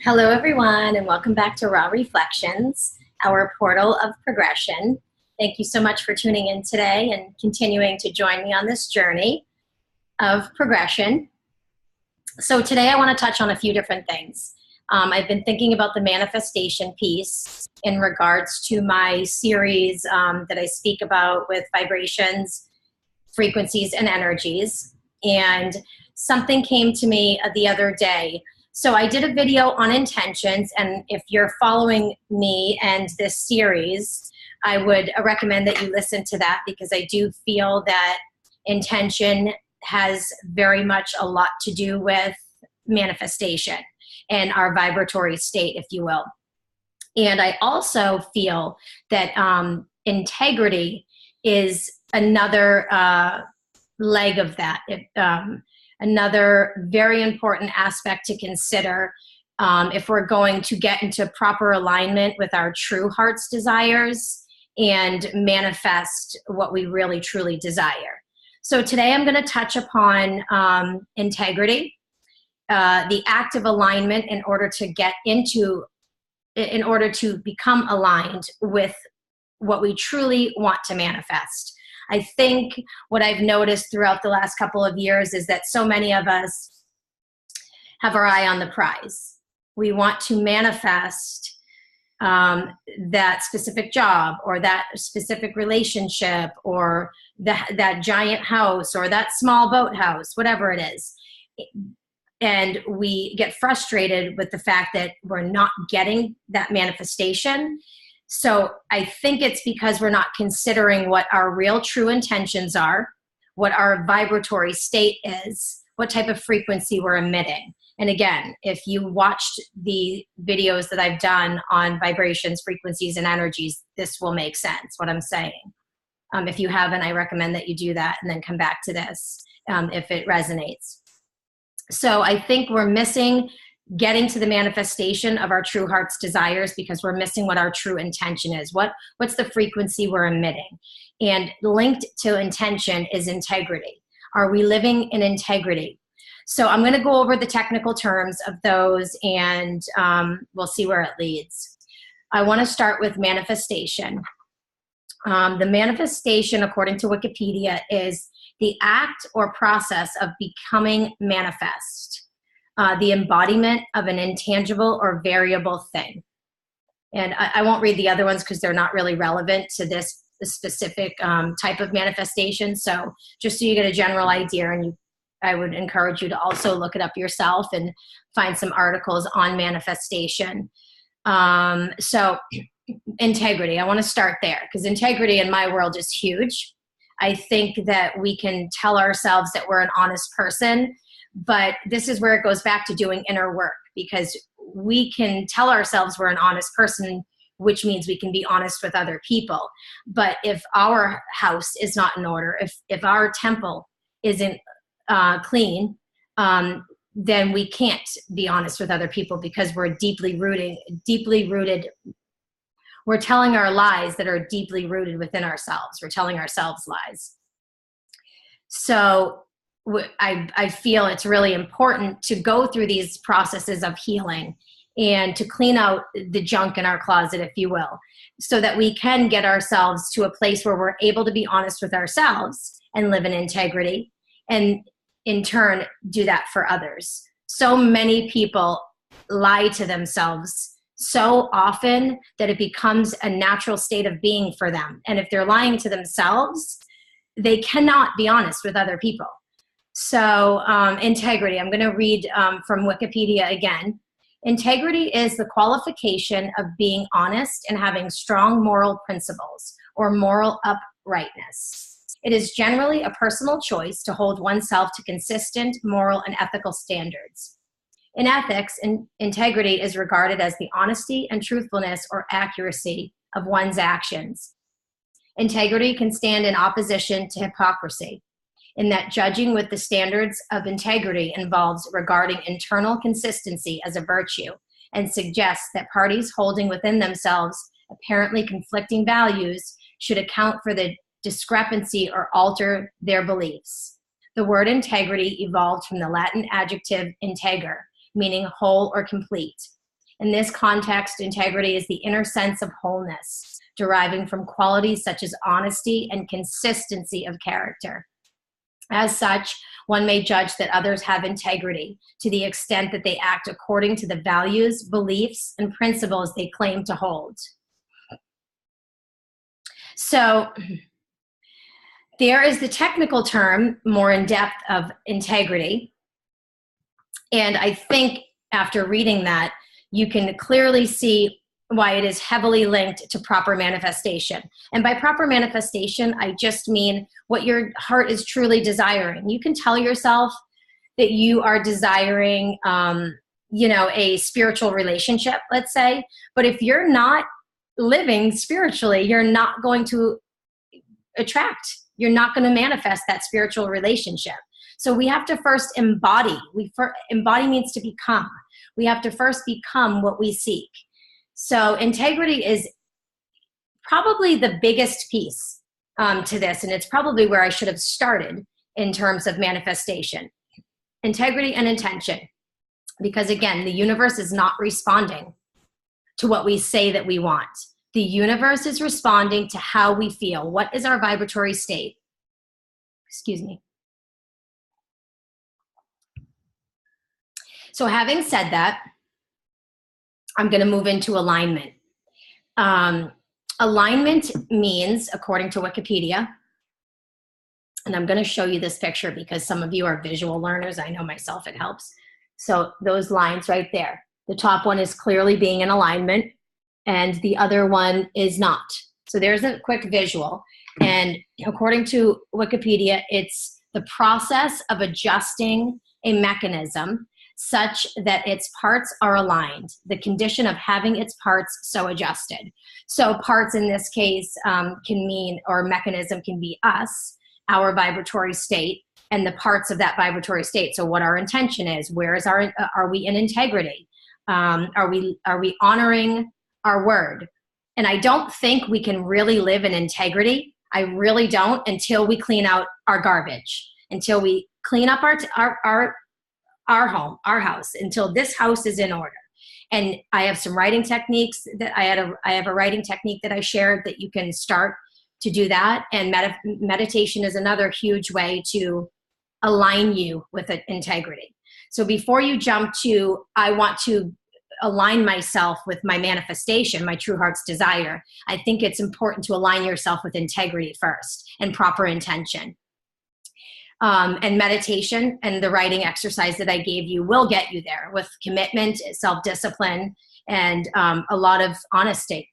Hello, everyone, and welcome back to Raw Reflections, our portal of progression. Thank you so much for tuning in today and continuing to join me on this journey of progression. So today I want to touch on a few different things. I've been thinking about the manifestation piece in regards to my series that I speak about with vibrations, frequencies, and energies. And something came to me the other day. So I did a video on intentions, and if you're following me and this series, I would recommend that you listen to that, because I do feel that intention has very much a lot to do with manifestation and our vibratory state, if you will. And I also feel that integrity is another leg of that. Another very important aspect to consider if we're going to get into proper alignment with our true heart's desires and manifest what we really truly desire. So today I'm going to touch upon integrity, the active alignment in order to become aligned with what we truly want to manifest. I think what I've noticed throughout the last couple of years is that so many of us have our eye on the prize. We want to manifest that specific job, or that specific relationship, or that giant house, or that small boathouse, whatever it is. And we get frustrated with the fact that we're not getting that manifestation. So I think it's because we're not considering what our real true intentions are, what our vibratory state is, what type of frequency we're emitting. And again, if you watched the videos that I've done on vibrations, frequencies, and energies, this will make sense, what I'm saying. If you haven't, I recommend that you do that and then come back to this if it resonates. So I think we're missing getting to the manifestation of our true heart's desires because we're missing what our true intention is. What's the frequency we're emitting? And linked to intention is integrity. Are we living in integrity? So I'm going to go over the technical terms of those, and we'll see where it leads. I want to start with manifestation. The manifestation, according to Wikipedia, is the act or process of becoming manifest. The embodiment of an intangible or variable thing. And I won't read the other ones because they're not really relevant to this specific type of manifestation. So just so you get a general idea, and I would encourage you to also look it up yourself and find some articles on manifestation. So integrity, I want to start there because integrity in my world is huge. I think that we can tell ourselves that we're an honest person, but this is where it goes back to doing inner work, because we can tell ourselves we're an honest person, which means we can be honest with other people. But if our house is not in order, if our temple isn't clean, then we can't be honest with other people, because we're deeply rooted. We're telling our lies that are deeply rooted within ourselves. We're telling ourselves lies. So I feel it's really important to go through these processes of healing and to clean out the junk in our closet, if you will, so that we can get ourselves to a place where we're able to be honest with ourselves and live in integrity, and in turn do that for others. So many people lie to themselves so often that it becomes a natural state of being for them. And if they're lying to themselves, they cannot be honest with other people. So integrity, I'm going to read from Wikipedia again. Integrity is the qualification of being honest and having strong moral principles or moral uprightness. It is generally a personal choice to hold oneself to consistent moral and ethical standards. In ethics, integrity is regarded as the honesty and truthfulness or accuracy of one's actions. Integrity can stand in opposition to hypocrisy, in that judging with the standards of integrity involves regarding internal consistency as a virtue, and suggests that parties holding within themselves apparently conflicting values should account for the discrepancy or alter their beliefs. The word integrity evolved from the Latin adjective integer, meaning whole or complete. In this context, integrity is the inner sense of wholeness, deriving from qualities such as honesty and consistency of character. As such, one may judge that others have integrity to the extent that they act according to the values, beliefs, and principles they claim to hold. So there is the technical term, more in depth, of integrity. And I think after reading that, you can clearly see why it is heavily linked to proper manifestation. And by proper manifestation, I just mean what your heart is truly desiring. You can tell yourself that you are desiring, a spiritual relationship, let's say, but if you're not living spiritually, you're not going to attract, you're not going to manifest that spiritual relationship. So we have to first embody. Embody means to become. We have to first become what we seek. So integrity is probably the biggest piece to this, and it's probably where I should have started in terms of manifestation. Integrity and intention. Because again, the universe is not responding to what we say that we want. The universe is responding to how we feel. What is our vibratory state? Excuse me. So having said that, I'm going to move into alignment. Alignment means, according to Wikipedia, and I'm going to show you this picture because some of you are visual learners. I know myself, it helps. So those lines right there. The top one is clearly being in alignment, and the other one is not. So there's a quick visual. And according to Wikipedia, it's the process of adjusting a mechanism such that its parts are aligned, the condition of having its parts so adjusted. So parts in this case can mean, or mechanism can be us, our vibratory state, and the parts of that vibratory state. So what our intention is, where is are we in integrity? Are we honoring our word? And I don't think we can really live in integrity. I really don't, until we clean out our garbage, until we clean up our home, our house, until this house is in order. And I have some writing techniques that I have a writing technique that I shared that you can start to do that. And meditation is another huge way to align you with integrity. So before you jump to, I want to align myself with my manifestation, my true heart's desire, I think it's important to align yourself with integrity first and proper intention. And meditation and the writing exercise that I gave you will get you there with commitment, self-discipline, and a lot of honesty.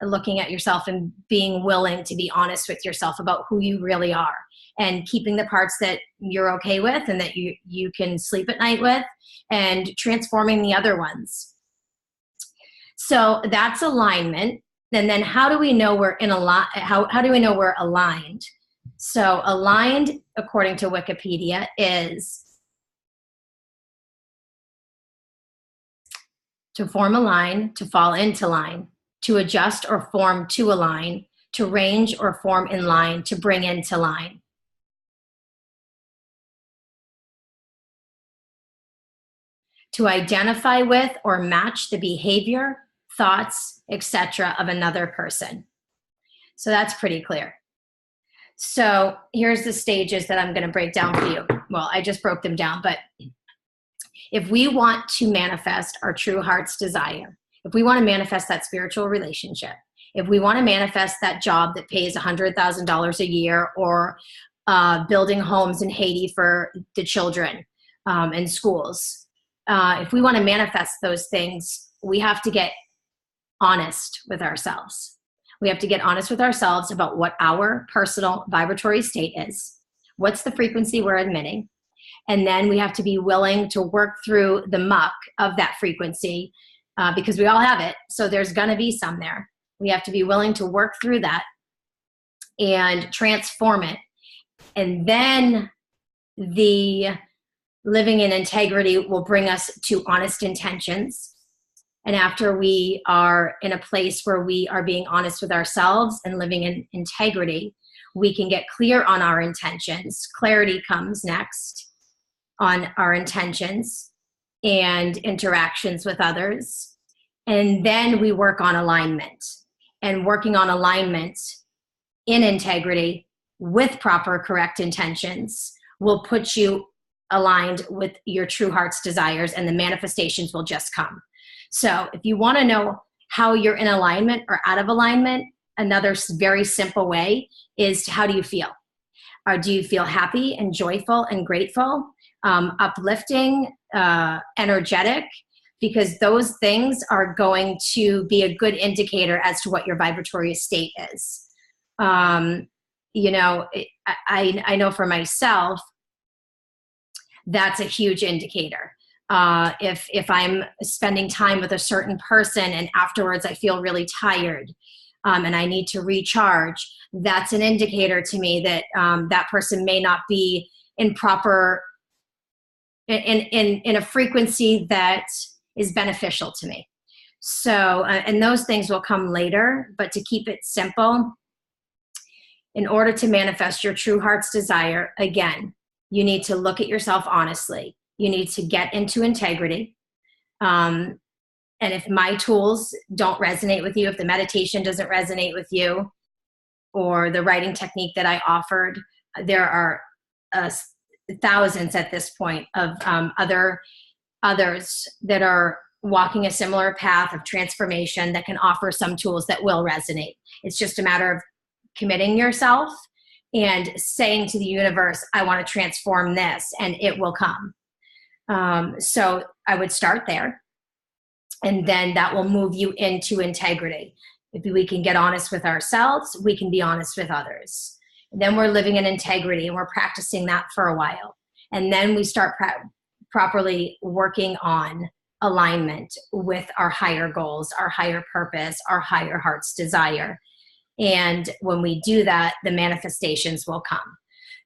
Looking at yourself and being willing to be honest with yourself about who you really are, and keeping the parts that you're okay with and that you can sleep at night with, and transforming the other ones. So that's alignment. And then how do we know we're how do we know we're aligned? So aligned, according to Wikipedia, is to form a line, to fall into line, to adjust or form to align, to range or form in line, to bring into line. To identify with or match the behavior, thoughts, etc. of another person. So that's pretty clear. So here's the stages that I'm going to break down for you. Well, I just broke them down, but if we want to manifest our true heart's desire, if we want to manifest that spiritual relationship, if we want to manifest that job that pays $100,000 a year, or building homes in Haiti for the children and schools, if we want to manifest those things, we have to get honest with ourselves. We have to get honest with ourselves about what our personal vibratory state is. What's the frequency we're emitting? And then we have to be willing to work through the muck of that frequency, because we all have it. So there's going to be some there. We have to be willing to work through that and transform it. And then the living in integrity will bring us to honest intentions. And after we are in a place where we are being honest with ourselves and living in integrity, we can get clear on our intentions. Clarity comes next on our intentions. and interactions with others. And then we work on alignment. And working on alignment in integrity with proper, correct intentions will put you aligned with your true heart's desires, and the manifestations will just come. So if you want to know how you're in alignment or out of alignment, another very simple way is how do you feel? Or do you feel happy and joyful and grateful, uplifting, energetic? Because those things are going to be a good indicator as to what your vibratory state is. You know, I know for myself, that's a huge indicator. If I'm spending time with a certain person and afterwards I feel really tired, and I need to recharge, that's an indicator to me that that person may not be in proper, in a frequency that is beneficial to me. So, and those things will come later, but to keep it simple, in order to manifest your true heart's desire, again, you need to look at yourself honestly. You need to get into integrity. And if my tools don't resonate with you, if the meditation doesn't resonate with you, or the writing technique that I offered, there are thousands at this point of others that are walking a similar path of transformation that can offer some tools that will resonate. It's just a matter of committing yourself and saying to the universe, I want to transform this, and it will come. So I would start there, and then that will move you into integrity. If we can get honest with ourselves, we can be honest with others. And then we're living in integrity, and we're practicing that for a while. And then we start properly working on alignment with our higher goals, our higher purpose, our higher heart's desire. And when we do that, the manifestations will come.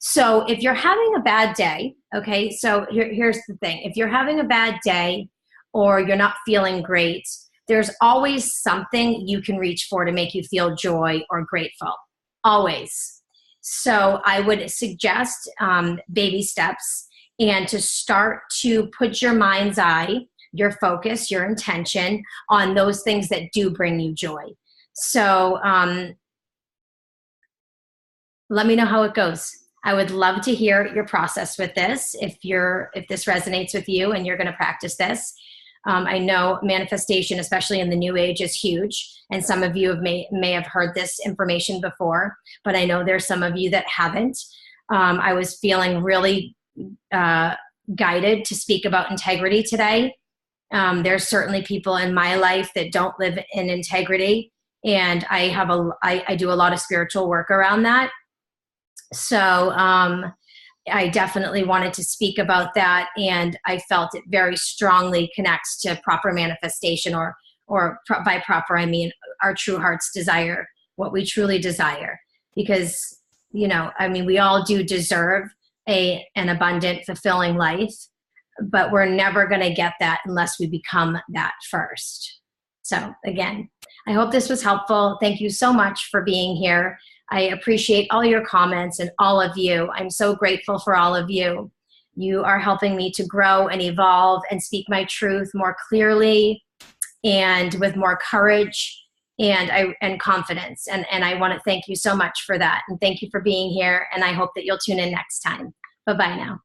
So if you're having a bad day, okay, so here's the thing. If you're having a bad day or you're not feeling great, there's always something you can reach for to make you feel joy or grateful, always. So I would suggest baby steps, and to start to put your mind's eye, your focus, your intention on those things that do bring you joy. So let me know how it goes. I would love to hear your process with this. If this resonates with you and you're going to practice this, I know manifestation, especially in the new age, is huge. And some of you may have heard this information before, but I know there's some of you that haven't. I was feeling really guided to speak about integrity today. There's certainly people in my life that don't live in integrity, and I do a lot of spiritual work around that. So I definitely wanted to speak about that, and I felt it very strongly connects to proper manifestation, or by proper I mean our true heart's desire, what we truly desire. Because, you know, I mean, we all do deserve an abundant, fulfilling life, but we're never going to get that unless we become that first. So again, I hope this was helpful. Thank you so much for being here. I appreciate all your comments and all of you. I'm so grateful for all of you. You are helping me to grow and evolve and speak my truth more clearly and with more courage and confidence. And I want to thank you so much for that. And thank you for being here. And I hope that you'll tune in next time. Bye-bye now.